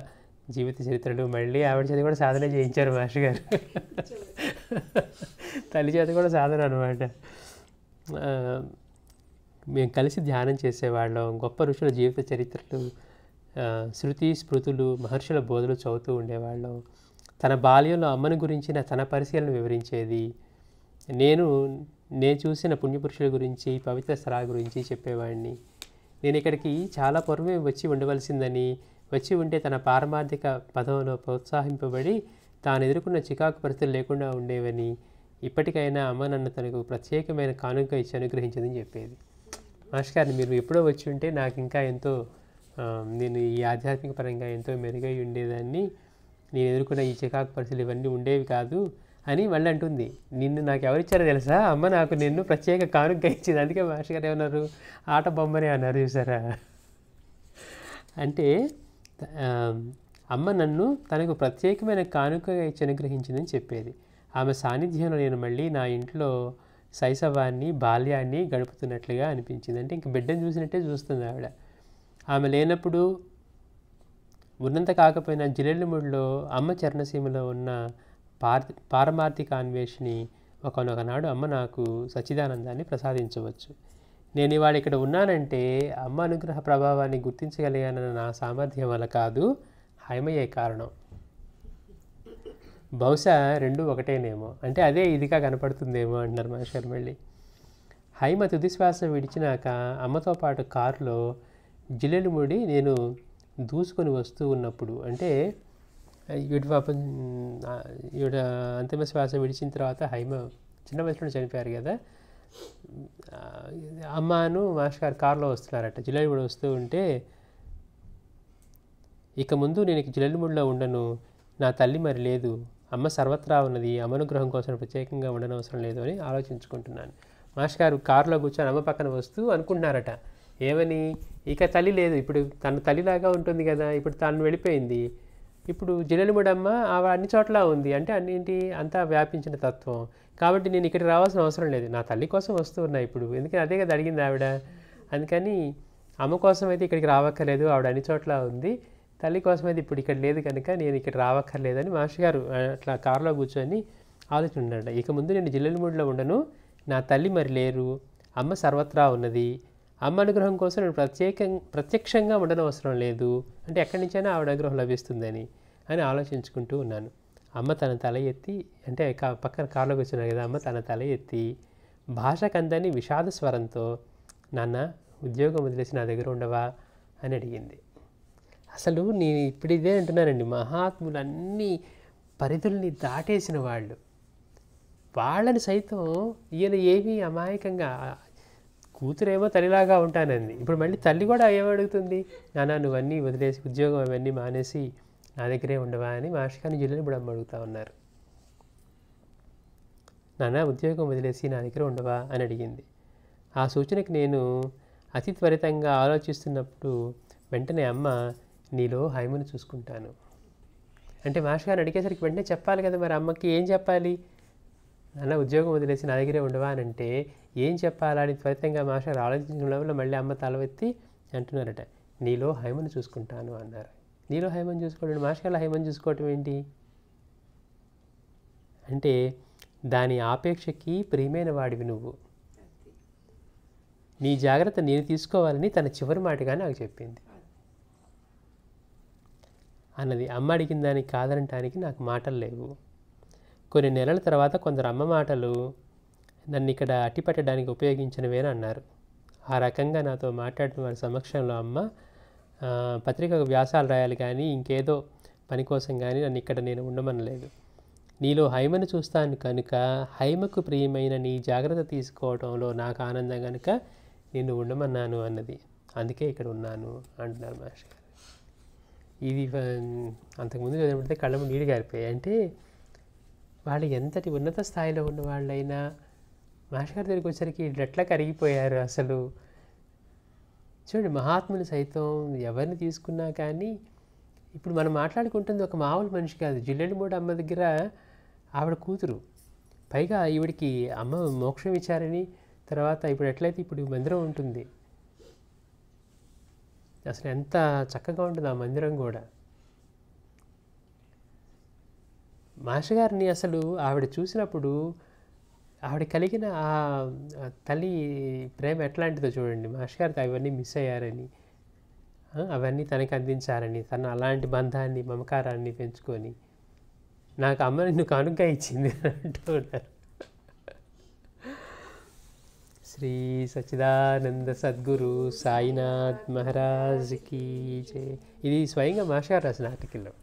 జీవిత చరిత్రలు, మళ్ళీ ఆవిడ చేత కూడా సాధన చేయించారు మాస్టర్ గారు. తల్లి చేత కూడా సాధన అనమాట. మేము కలిసి ధ్యానం చేసేవాళ్ళం. గొప్ప ఋషుల జీవిత చరిత్రలు, శృతి స్మృతులు, మహర్షుల బోధలు చదువుతూ ఉండేవాళ్ళం. తన బాల్యంలో అమ్మను గురించిన తన పరిశీలన వివరించేది. నేను చూసిన పుణ్యపురుషుల గురించి, పవిత్ర స్థలాల గురించి చెప్పేవాడిని. నేను ఇక్కడికి చాలా పూర్వమే వచ్చి ఉండవలసిందని, వచ్చి ఉంటే తన పారమార్థిక పదంలో ప్రోత్సహింపబడి తాను ఎదుర్కొన్న చికాకు పరిస్థితులు లేకుండా ఉండేవని, ఇప్పటికైనా అమ్మ నన్ను తనకు ప్రత్యేకమైన కానుక ఇచ్చి అనుగ్రహించిందని చెప్పేది. మాస్టర్ గారిని మీరు ఎప్పుడో వచ్చి ఉంటే నాకు ఇంకా ఎంతో, నేను ఈ ఆధ్యాత్మిక పరంగా ఎంతో మెరుగై ఉండేదాన్ని, నేను ఎదుర్కొన్న ఈ చికాకు పరిస్థితులు ఇవన్నీ ఉండేవి కాదు అని మళ్ళీ అంటుంది. నిన్ను నాకు ఎవరిచ్చారో తెలుసా, అమ్మ నాకు నిన్ను ప్రత్యేక కానుక ఇచ్చింది. అందుకే మాస్టర్ గారు ఏమన్నారు, ఆట బొమ్మనే అన్నారు చూసారా. అంటే అమ్మ నన్ను తనకు ప్రత్యేకమైన కానుకగా ఇచ్చి అనుగ్రహించిందని చెప్పేది. ఆమె సాన్నిధ్యంలో నేను మళ్ళీ నా ఇంట్లో శైశవాన్ని, బాల్యాన్ని గడుపుతున్నట్లుగా అనిపించింది. అంటే ఇంక బిడ్డను చూసినట్టే చూస్తుంది ఆవిడ. ఆమె లేనప్పుడు ఉన్నంత కాకపోయినా జిల్లెళ్ళముడిలో అమ్మ చరణసీమలో ఉన్న పారమార్థిక అన్వేషణి ఒకనొకనాడు అమ్మ నాకు సచ్చిదానందాన్ని ప్రసాదించవచ్చు. నేను ఇవాళ ఇక్కడ ఉన్నానంటే అమ్మ అనుగ్రహ ప్రభావాన్ని గుర్తించగలిగానన్న నా సామర్థ్యం వల్ల కాదు, హైమయే కారణం. బహుశా 2 ఒకటేనేమో, అంటే అదే ఇదిగా కనపడుతుందేమో అంటున్నారు మాస్టర్. మళ్ళీ హైమ తుదిశ్వాస విడిచినాక అమ్మతో పాటు కారులో జిల్లెళ్ళముడి నేను దూసుకొని వస్తూ ఉన్నప్పుడు, అంటే ఈవిడ అంతిమ శ్వాస విడిచిన తర్వాత హైమ చిన్న వయసులో చనిపోయారు కదా. అమ్మను మాస్టర్ గారు కారులో వస్తున్నారట, జిల్లేడుమూడి వస్తూ ఉంటే, ఇక ముందు నేను జిల్లేడుమూడిలో ఉండను, నా తల్లి మరి లేదు, అమ్మ సర్వత్రా ఉన్నది, అమ్మనుగ్రహం కోసం ప్రత్యేకంగా ఉండనవసరం లేదు అని ఆలోచించుకుంటున్నాను. మాస్టర్ గారు కారులో కూర్చొని అమ్మ పక్కన వస్తూ అనుకుంటున్నారట, ఏమని, ఇక తల్లి లేదు, ఇప్పుడు తన తల్లిలాగా ఉంటుంది కదా, ఇప్పుడు తను వెళ్ళిపోయింది, ఇప్పుడు జిల్లెలమూడమ్మ ఆవిడ అన్ని చోట్ల ఉంది అంటే అన్నింటి అంతా వ్యాపించిన తత్వం, కాబట్టి నేను ఇక్కడికి రావాల్సిన అవసరం లేదు, నా తల్లి కోసం వస్తూ ఉన్నా ఇప్పుడు, ఎందుకని అదే కదా అడిగింది ఆవిడ, అందుకని అమ్మ కోసం అయితే ఇక్కడికి రావక్కర్లేదు, ఆవిడ అన్ని చోట్ల ఉంది, తల్లి కోసం అయితే ఇప్పుడు ఇక్కడ లేదు కనుక నేను ఇక్కడ రావక్కర్లేదని మాస్టర్ గారు అట్లా కారులో కూర్చొని ఆలోచించాడు. ఇక ముందు నేను జిల్లెలమూడిలో ఉండను, నా తల్లి మరి లేరు, అమ్మ సర్వత్రా ఉన్నది, అమ్మ అనుగ్రహం కోసం నేను ప్రత్యక్షంగా ఉండనవసరం లేదు, అంటే ఎక్కడి నుంచైనా ఆవిడ అనుగ్రహం లభిస్తుందని అని ఆలోచించుకుంటూ ఉన్నాను. అమ్మ తన తల ఎత్తి, అంటే పక్కన కారులో కూర్చున్నారు కదా, అమ్మ తన తల ఎత్తి భాషకందని విషాద స్వరంతో, నాన్న ఉద్యోగం వదిలేసి నా దగ్గర ఉండవా అని అడిగింది. అసలు నేను ఇప్పుడు ఇదే అంటున్నానండి, మహాత్ములన్నీ పరిధుల్ని దాటేసిన వాళ్ళు, వాళ్ళని సైతం ఈయన ఏమీ అమాయకంగా, కూతురేమో తల్లిలాగా ఉంటానంది, ఇప్పుడు మళ్ళీ తల్లి కూడా ఏమడుగుతుంది, నాన్న నువ్వన్నీ వదిలేసి ఉద్యోగం అవన్నీ మానేసి నా దగ్గరే ఉండవా అని మాస్టర్ గారిని జిల్లెలమూడమ్మ అడుగుతూ ఉన్నారు. నాన్న ఉద్యోగం వదిలేసి నా దగ్గర ఉండవా అని అడిగింది. ఆ సూచనకి నేను అతి త్వరితంగా ఆలోచిస్తున్నప్పుడు వెంటనే అమ్మ, నీలో హైమను చూసుకుంటాను అంటే, మాస్టర్ గారిని అడిగేసరికి వెంటనే చెప్పాలి కదా, మరి అమ్మకి ఏం చెప్పాలి, నాన్న ఉద్యోగం వదిలేసి నా దగ్గరే ఉండవా అని అంటే ఏం చెప్పాలని త్వరితంగా మాస్టర్ ఆలోచించడం వల్ల మళ్ళీ అమ్మ తలవెత్తి అంటున్నారట, నీలో హైమను చూసుకుంటాను అన్నారు. నీలో హైమను చూసుకోవడం, మాస్టర్ గారు హైమను చూసుకోవటం ఏంటి అంటే, దాని ఆపేక్షకి ప్రియమైన వాడివి నువ్వు, నీ జాగ్రత్త నేను తీసుకోవాలని తన చివరి మాటగా నాకు చెప్పింది అన్నది. అమ్మ అడిగిన దానికి కాదనటానికి నాకు మాటలు లేవు. కొన్ని నెలల తర్వాత కొందరు అమ్మ మాటలు నన్ను ఇక్కడ అట్టిపట్టడానికి ఉపయోగించినవేని అన్నారు. ఆ రకంగా నాతో మాట్లాడిన వారి సమక్షంలో అమ్మ, పత్రికకు వ్యాసాలు రాయాలి కానీ ఇంకేదో పని కోసం కానీ నన్ను ఇక్కడ నేను ఉండమనలేదు, నీలో హైమను చూస్తాను కనుక హైమకు ప్రియమైన నీ జాగ్రత్త తీసుకోవడంలో నాకు ఆనందం కనుక నిన్ను ఉండమన్నాను అన్నది, అందుకే ఇక్కడ ఉన్నాను అంటున్నారు మాస్టర్ గారు. ఇది అంతకుముందు చదివితే కళ్ళ ముందు నీళ్ళు గారిపోయాయి. అంటే వాళ్ళు ఎంతటి ఉన్నత స్థాయిలో ఉన్న వాళ్ళైనా మాస్టర్ గారి దగ్గరికి వచ్చేసరికి ఎట్లా కరిగిపోయారు అసలు. చూడండి, మహాత్ములు సైతం ఎవరిని తీసుకున్నా కానీ, ఇప్పుడు మనం మాట్లాడుకుంటుంది ఒక మామూలు మనిషి కాదు, జిల్లెలమూడి అమ్మ దగ్గర ఆవిడ కూతురు, పైగా ఈవిడికి అమ్మ మోక్షం ఇచ్చారని, తర్వాత ఇప్పుడు ఎట్లయితే ఇప్పుడు మందిరం ఉంటుంది, అసలు ఎంత చక్కగా ఉంటుంది ఆ మందిరం కూడా. మాస్టర్ గారిని అసలు ఆవిడ చూసినప్పుడు ఆవిడ కలిగిన ఆ తల్లి ప్రేమ ఎట్లాంటిదో చూడండి. మాస్టర్ గారికి అవన్నీ మిస్ అయ్యారని, అవన్నీ తనకి అందించారని, తన అలాంటి బంధాన్ని మమకారాన్ని పెంచుకొని నాకు అమ్మ నిన్ను కానుకగా ఇచ్చింది అంటూ ఉన్నారు. శ్రీ సచ్చిదానంద సద్గురు సాయినాథ్ మహారాజ్కి జై. ఇది స్వయంగా మాస్టర్ గారు రాసిన ఆర్టికల్లో.